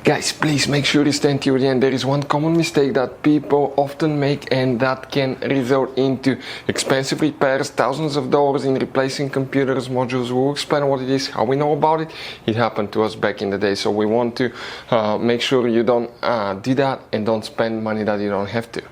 Guys, please make sure you stand till the end. There is one common mistake that people often make, and that can result into expensive repairs, thousands of dollars in replacing computers, modules. We'll explain what it is, how we know about it. It happened to us back in the day, so we want to make sure you don't do that and don't spend money that you don't have to.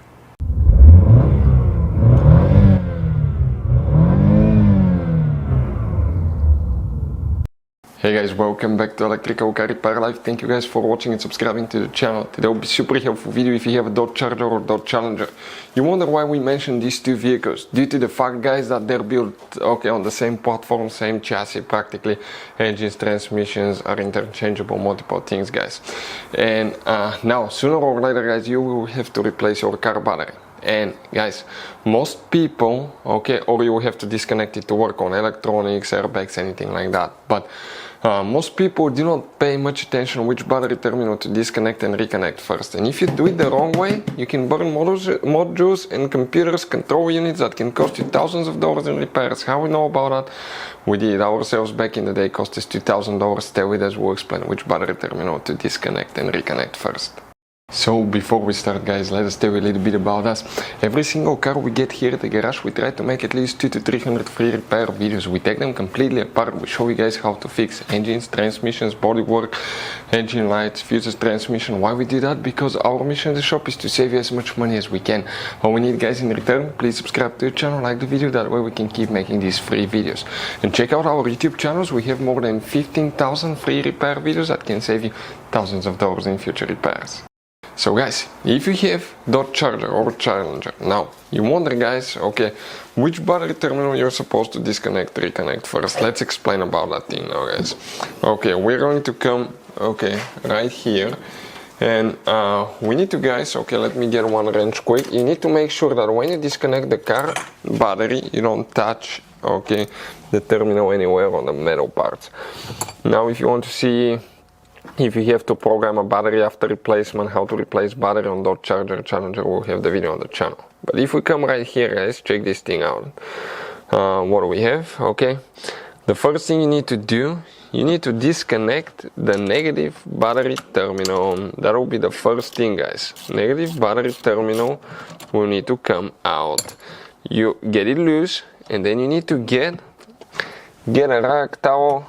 Hey guys, welcome back to Electrical Car Repair Life. Thank you guys for watching and subscribing to the channel. Today will be super helpful video if you have a Dodge Charger or Dodge Challenger. You wonder why we mentioned these two vehicles. Due to the fact, guys, that they're built on the same platform, same chassis practically. Engines, transmissions are interchangeable, multiple things, guys. And now, sooner or later, guys, you will have to replace your car battery. And guys, most people, or you will have to disconnect it to work on electronics, airbags, anything like that. But most people do not pay much attention which battery terminal to disconnect and reconnect first. And if you do it the wrong way, you can burn modules and computers, control units that can cost you thousands of dollars in repairs. How we know about that? We did it ourselves back in the day, cost us $2,000. Stay with us, we'll explain which battery terminal to disconnect and reconnect first. So before we start, guys, let us tell you a little bit about us. Every single car we get here at the garage, we try to make at least 200 to 300 free repair videos. We take them completely apart. We show you guys how to fix engines, transmissions, bodywork, engine lights, fuses, transmission. Why we do that? Because our mission in the shop is to save you as much money as we can. What we need, guys, in return, please subscribe to the channel, like the video, that way we can keep making these free videos. And check out our YouTube channels. We have more than 15,000 free repair videos that can save you thousands of dollars in future repairs. So guys, if you have Dodge Charger or Challenger, now you wonder, guys, which battery terminal you're supposed to disconnect, reconnect first. Let's explain about that thing now, guys. We're going to come, right here, and we need to, guys, let me get one wrench quick. You need to make sure that when you disconnect the car battery, you don't touch, the terminal anywhere on the metal parts. Now, if you want to see if you have to program a battery after replacement, how to replace battery on Dodge Charger, Challenger, we'll have the video on the channel. But if we come right here, guys, check this thing out. What do we have? The first thing you need to do, you need to disconnect the negative battery terminal. That will be the first thing, guys. Negative battery terminal will need to come out. You get it loose, and then you need to get a rag towel,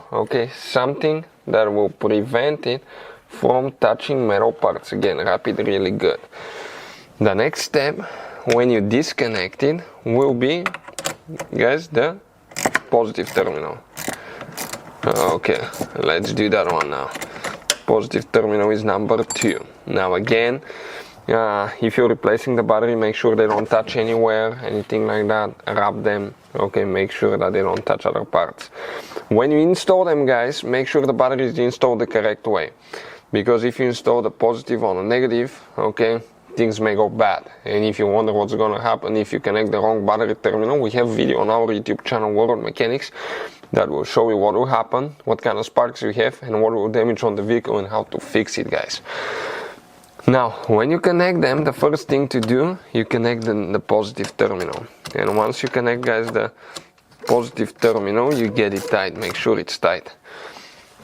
something that will prevent it from touching metal parts. Again, wrap it really good. The next step, when you disconnect it, will be, guys, the positive terminal. Let's do that one now. Positive terminal is number 2. Now again, if you're replacing the battery, make sure they don't touch anywhere, anything like that. Wrap them, make sure that they don't touch other parts. When you install them, guys, make sure the battery is installed the correct way. Because if you install the positive on the negative, things may go bad. And if you wonder what's gonna happen if you connect the wrong battery terminal, we have a video on our YouTube channel, World Mechanics, that will show you what will happen, what kind of sparks you have, and what will damage on the vehicle and how to fix it, guys. Now, when you connect them, the first thing to do, you connect the positive terminal. And once you connect, guys, the positive terminal, you get it tight. Make sure it's tight.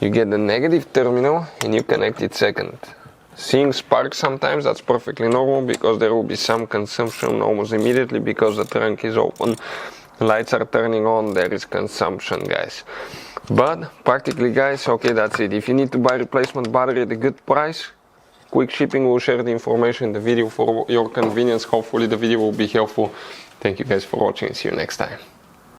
You get the negative terminal and you connect it second. Seeing sparks sometimes, that's perfectly normal because there will be some consumption almost immediately because the trunk is open. Lights are turning on, there is consumption, guys. But practically, guys, that's it. If you need to buy replacement battery at a good price, quick shipping, will share the information in the video for your convenience. Hopefully the video will be helpful. Thank you guys for watching and see you next time.